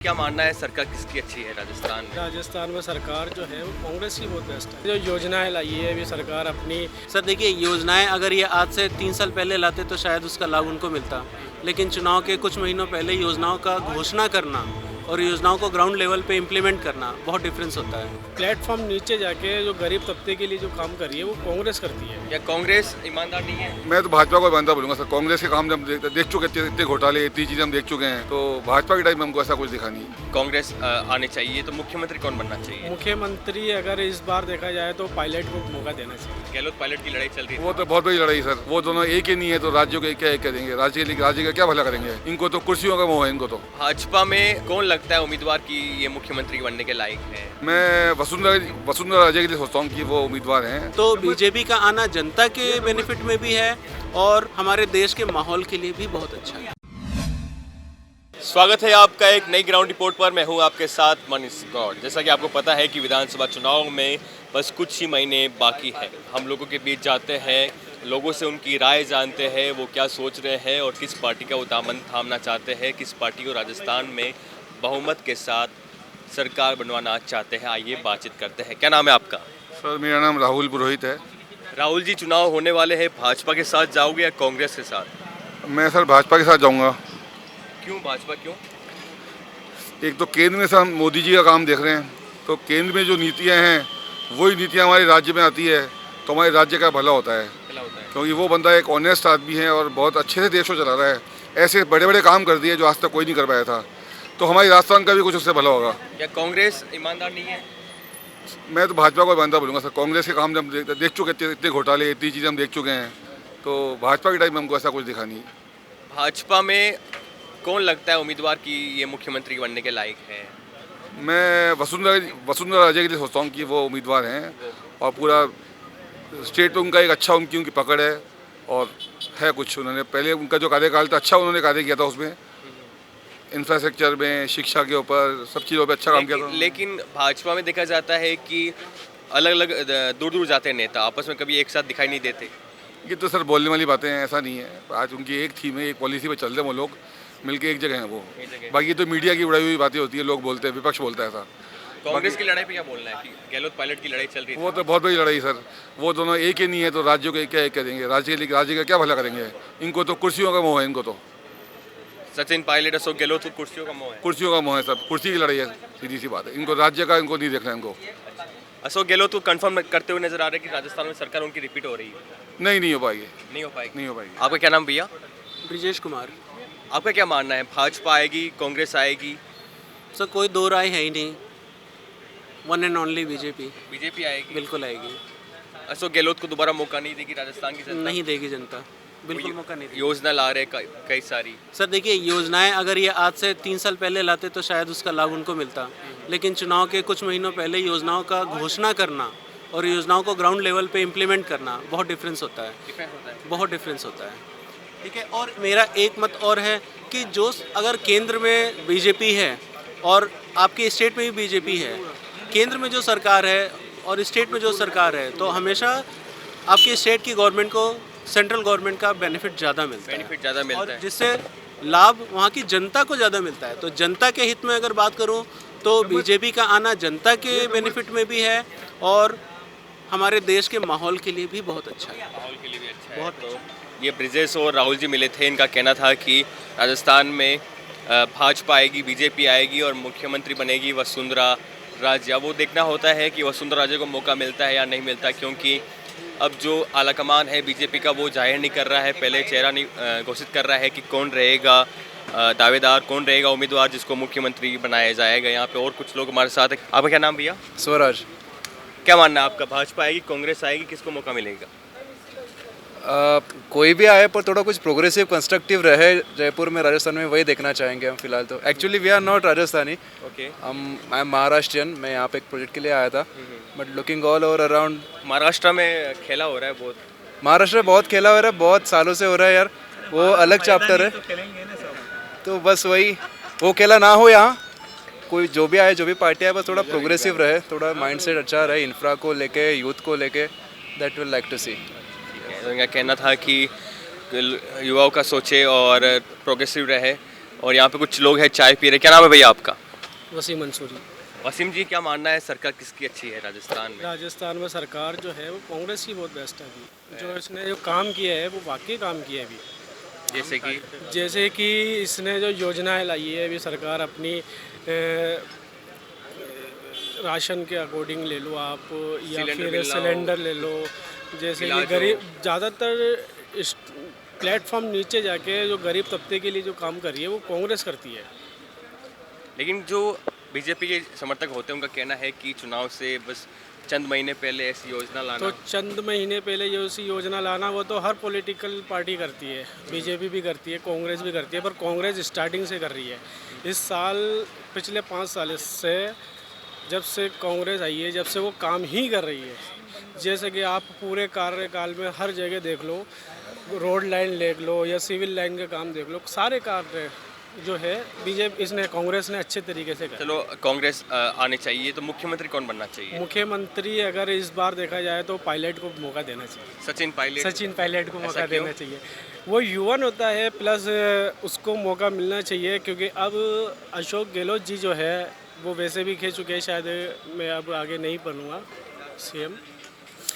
क्या मानना है सरकार किसकी अच्छी है राजस्थान में? राजस्थान में सरकार जो है वो कांग्रेस की बहुत बेस्ट है। जो योजनाएं लाई है अभी सरकार अपनी। सर देखिए, योजनाएं अगर ये आज से 3 साल पहले लाते तो शायद उसका लाभ उनको मिलता, लेकिन चुनाव के कुछ महीनों पहले योजनाओं का घोषणा करना और योजनाओं को ग्राउंड लेवल पे इम्प्लीमेंट करना बहुत डिफरेंस होता है। प्लेटफॉर्म नीचे जाके जो गरीब तबके के लिए जो काम कर रही है वो कांग्रेस करती है। या कांग्रेस ईमानदार नहीं है? मैं तो भाजपा को ईमानदार बोलूंगा सर। कांग्रेस के काम हम देख चुके, इतने घोटाले, इतनी चीज़ें हम देख चुके हैं, तो भाजपा के टाइम में हमको ऐसा कुछ दिखा नहीं। कांग्रेस आने चाहिए तो मुख्यमंत्री कौन बनना चाहिए? मुख्यमंत्री अगर इस बार देखा जाए तो पायलट को मौका देना चाहिए। गहलोत पायलट की लड़ाई चल रही है। वो तो बहुत बड़ी लड़ाई सर। वो दोनों एक ही नहीं है तो राज्यों के क्या करेंगे? राज्य का क्या भला करेंगे? इनको तो कुर्सियों का मोह है इनको तो। भाजपा में कौन लगता है उम्मीदवार की ये मुख्यमंत्री बनने के लायक है? मैं वसुंधरा राजे के लिए सोचता हूँ कि वो उम्मीदवार हैं। तो बीजेपी का आना जनता के बेनिफिट में भी है और हमारे देश के माहौल के लिए भी बहुत अच्छा है। स्वागत है आपका एक नई ग्राउंड रिपोर्ट पर। मैं हूं आपके साथ मनीष गौड़। जैसा कि आपको पता है कि विधानसभा चुनाव में बस कुछ ही महीने बाकी हैं। हम लोगों के बीच जाते हैं, लोगों से उनकी राय जानते हैं, वो क्या सोच रहे हैं और किस पार्टी का वो दामन थामना चाहते हैं, किस पार्टी को राजस्थान में बहुमत के साथ सरकार बनवाना चाहते हैं। आइए बातचीत करते हैं। क्या नाम है आपका? सर मेरा नाम राहुल पुरोहित है। राहुल जी, चुनाव होने वाले हैं, भाजपा के साथ जाओगे या कांग्रेस के साथ? मैं सर भाजपा के साथ जाऊँगा। क्यों भाजपा, क्यों? एक तो केंद्र में सर हम मोदी जी का काम देख रहे हैं, तो केंद्र में जो नीतियाँ हैं वही नीतियाँ हमारे राज्य में आती है तो हमारे राज्य का भला होता है। क्योंकि वो बंदा एक ऑनेस्ट आदमी है और बहुत अच्छे से देश को चला रहा है। ऐसे बड़े बड़े काम कर दिए जो आज तक कोई नहीं कर पाया था, तो हमारी राजस्थान का भी कुछ उससे भला होगा। क्या कांग्रेस ईमानदार नहीं है? मैं तो भाजपा को ईमानदार बोलूँगा सर। कांग्रेस के काम हम देख चुके, इतने घोटाले, इतनी चीज़ें हम देख चुके हैं, तो भाजपा के टाइम में हमको ऐसा कुछ दिखा नहीं। भाजपा में कौन लगता है उम्मीदवार की ये मुख्यमंत्री बनने के लायक है? मैं वसुंधरा राजे के लिए सोचता हूँ कि वो उम्मीदवार हैं और पूरा स्टेट पे उनका एक अच्छा उनकी पकड़ है और है कुछ। उन्होंने पहले उनका जो कार्यकाल था अच्छा उन्होंने कार्य किया था, उसमें इंफ्रास्ट्रक्चर में, शिक्षा के ऊपर, सब चीज़ों पे अच्छा काम किया था। लेकिन भाजपा में देखा जाता है कि अलग अलग दूर दूर जाते हैं नेता, आपस में कभी एक साथ दिखाई नहीं देते। ये तो सर बोलने वाली बातें हैं, ऐसा नहीं है। आज उनकी एक थीम है, एक पॉलिसी पे चल रहे हैं वो लोग, मिलके एक जगह हैं वो। बाकी तो मीडिया की उड़ाई हुई बातें होती है, लोग बोलते हैं, विपक्ष बोलता है ऐसा। कांग्रेस की लड़ाई पे क्या बोलना है कि गहलोत पायलट की लड़ाई चल रही है? वो तो बहुत बड़ी लड़ाई सर। वो दोनों एक ही नहीं है तो राज्यों के क्या करेंगे? राज्य का क्या भला करेंगे? इनको तो कुर्सियों का मोह है इनको तो। सचिन पायलट, अशोक गहलोत को कुर्सियों का मोह है। कुर्सियों का मोह है सब, कुर्सी की लड़ाई है, सीधी सी बात है। इनको राज्य का इनको नहीं देखना है इनको। अशोक गहलोत को कंफर्म करते हुए नजर आ रहा है कि राजस्थान में सरकार उनकी रिपीट हो रही है। नहीं हो पाएगी। नहीं हो पाएगी। नहीं हो पाएगी। आपका क्या नाम भैया? ब्रिजेश कुमार। आपका क्या मानना है, भाजपा आएगी, कांग्रेस आएगी? सर कोई दो राय है ही नहीं, one and only BJP. BJP आएगी? बिल्कुल आएगी। अशोक गहलोत को दोबारा मौका नहीं देगी राजस्थान की जनता? नहीं देगी जनता, बिल्कुल मौका नहीं देगी। योजना ला रहे कई सारी। सर देखिए, योजनाएं अगर ये आज से 3 साल पहले लाते तो शायद उसका लाभ उनको मिलता, लेकिन चुनाव के कुछ महीनों पहले योजनाओं का घोषणा करना और योजनाओं को ग्राउंड लेवल पे इम्प्लीमेंट करना बहुत डिफरेंस होता है। बहुत डिफरेंस होता है, ठीक है। और मेरा एक मत और है कि जो अगर केंद्र में बीजेपी है और आपके स्टेट में भी बीजेपी है, केंद्र में जो सरकार है और स्टेट में जो सरकार है, तो हमेशा आपके स्टेट की गवर्नमेंट को सेंट्रल गवर्नमेंट का बेनिफिट ज़्यादा मिलता है और जिससे लाभ वहाँ की जनता को ज़्यादा मिलता है। तो जनता के हित में अगर बात करूँ तो बीजेपी का आना जनता के बेनिफिट में भी है और हमारे देश के माहौल के लिए भी बहुत अच्छा है। माहौल के लिए भी अच्छा है। बहुत तो ये ब्रिजेश और राहुल जी मिले थे, इनका कहना था कि राजस्थान में भाजपा आएगी, बीजेपी आएगी और मुख्यमंत्री बनेगी वसुंधरा राजे। वो देखना होता है कि वसुंधरा राजे को मौका मिलता है या नहीं मिलता, क्योंकि अब जो आलाकमान है बीजेपी का वो जाहिर नहीं कर रहा है, पहले चेहरा नहीं घोषित कर रहा है कि कौन रहेगा दावेदार, कौन रहेगा उम्मीदवार जिसको मुख्यमंत्री बनाया जाएगा। यहाँ पे और कुछ लोग हमारे साथ हैं। आपका क्या नाम भैया? स्वराज। क्या मानना है आपका, भाजपा आएगी, कांग्रेस आएगी, किसको मौका मिलेगा? कोई भी आए पर थोड़ा कुछ प्रोग्रेसिव कंस्ट्रक्टिव रहे जयपुर में, राजस्थान में, वही देखना चाहेंगे हम फिलहाल तो। Actually we are not Rajasthani, I am Maharashtrian. मैं यहाँ पे एक प्रोजेक्ट के लिए आया था, but looking all over around. Maharashtra में खेला हो रहा है बहुत। महाराष्ट्र बहुत खेला हो रहा है, बहुत सालों से हो रहा है यार, वो अलग चैप्टर है। तो बस वही, वो खेला ना हो यहाँ, कोई जो भी आए, जो भी पार्टी आए, बस थोड़ा प्रोग्रेसिव रहे, थोड़ा माइंडसेट अच्छा रहे, इंफ्रा को लेके, यूथ को लेके, दैट विल लाइक टू सी। इनका कहना था कि युवाओं का सोचे और प्रोग्रेसिव रहे। और यहाँ पे कुछ लोग हैं चाय पी रहे। क्या नाम है भैया आपका? वसीम मंसूरी। वसीम जी, क्या मानना है, सरकार किसकी अच्छी है राजस्थान में? राजस्थान में सरकार जो है वो कांग्रेस की बहुत बेस्ट है अभी। जो इसने जो काम किया है वो वाकई काम किया है अभी। जैसे कि इसने जो योजनाएं लाई है अभी सरकार अपनी राशन के अकॉर्डिंग ले लो आप, या फिर सिलेंडर ले लो। जैसे कि गरीब ज़्यादातर इस प्लेटफॉर्म नीचे जाके जो गरीब तबके के लिए जो काम कर रही है वो कांग्रेस करती है। लेकिन जो बीजेपी के समर्थक होते हैं उनका कहना है कि चुनाव से बस चंद महीने पहले ऐसी योजना लाना, तो चंद महीने पहले जो ऐसी योजना लाना वो तो हर पॉलिटिकल पार्टी करती है, बीजेपी भी करती है, कांग्रेस भी करती है, पर कांग्रेस स्टार्टिंग से कर रही है। इस साल पिछले 5 साल से जब से कांग्रेस आई है, जब से वो काम ही कर रही है। जैसे कि आप पूरे कार्यकाल में हर जगह देख लो, रोड लाइन देख लो या सिविल लाइन का काम देख लो, सारे कार्य जो है बीजेपी इसने कांग्रेस ने अच्छे तरीके से करा। चलो कांग्रेस आने चाहिए, तो मुख्यमंत्री कौन बनना चाहिए? मुख्यमंत्री अगर इस बार देखा जाए तो पायलट को मौका देना चाहिए। सचिन पायलट को मौका देना चाहिए। वो युवन होता है, प्लस उसको मौका मिलना चाहिए, क्योंकि अब अशोक गहलोत जी जो है वो वैसे भी कह चुके हैं शायद मैं अब आगे नहीं बनूंगा सीएम।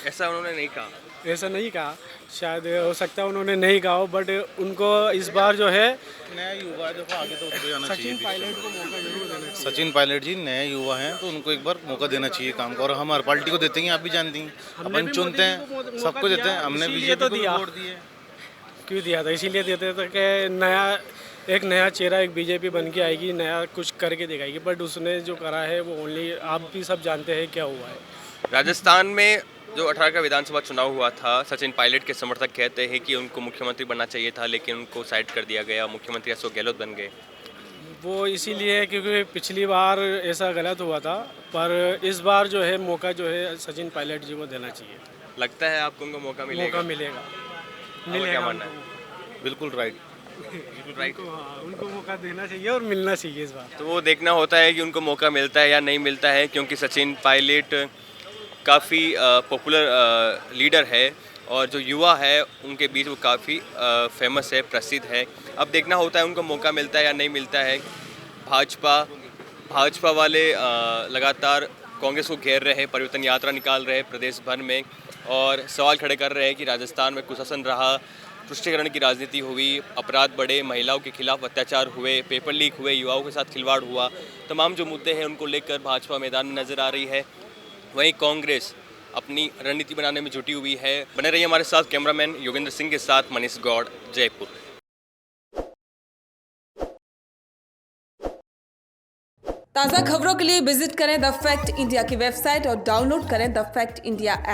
ऐसा उन्होंने नहीं कहा। ऐसा नहीं कहा, शायद हो सकता है उन्होंने नहीं कहा हो, बट उनको इस बार जो है नया युवा है, देखो आगे तो उनको जाना चाहिए। सचिन पायलट को मौका जरूर देना चाहिए। सचिन पायलट जी नए युवा हैं तो उनको एक बार मौका देना चाहिए काम का। और हम हर पार्टी को देते हैं, आप भी जानती हैं, अपन चुनते हैं, सबको देते हैं। हमने बीजेपी को वोट दिए। क्यों दिया था? इसीलिए देते थे कि एक नया चेहरा एक बीजेपी बन के आएगी, नया कुछ करके दिखाएगी, बट उसने जो करा है वो ओनली आप भी सब जानते हैं क्या हुआ है। राजस्थान में जो 18 का विधानसभा चुनाव हुआ था, सचिन पायलट के समर्थक कहते हैं कि उनको मुख्यमंत्री बनना चाहिए था, लेकिन उनको साइड कर दिया गया, मुख्यमंत्री अशोक गहलोत बन गए। वो इसीलिए है क्योंकि पिछली बार ऐसा गलत हुआ था, पर इस बार जो है मौका जो है सचिन पायलट जी को देना चाहिए। लगता है आपको उनको मौका मिलेगा? क्या मानना है? बिल्कुल राइट। उनको मौका देना चाहिए और मिलना चाहिए इस बार। तो वो देखना होता है कि उनको मौका मिलता है या नहीं मिलता है, क्योंकि सचिन पायलट काफ़ी पॉपुलर लीडर है और जो युवा है उनके बीच वो काफ़ी फेमस है, प्रसिद्ध है। अब देखना होता है उनको मौका मिलता है या नहीं मिलता है। भाजपा वाले लगातार कांग्रेस को घेर रहे हैं, परिवर्तन यात्रा निकाल रहे हैं प्रदेश भर में और सवाल खड़े कर रहे हैं कि राजस्थान में कुशासन रहा, तुष्टीकरण की राजनीति हुई, अपराध बढ़े, महिलाओं के खिलाफ अत्याचार हुए, पेपर लीक हुए, युवाओं के साथ खिलवाड़ हुआ। तमाम जो मुद्दे हैं उनको लेकर भाजपा मैदान में नजर आ रही है। वहीं कांग्रेस अपनी रणनीति बनाने में जुटी हुई है। बने रहिए हमारे साथ, कैमरामैन योगेंद्र सिंह के साथ मनीष गौड़, जयपुर। ताज़ा खबरों के लिए विजिट करें द फैक्ट इंडिया की वेबसाइट और डाउनलोड करें द फैक्ट इंडिया ऐप।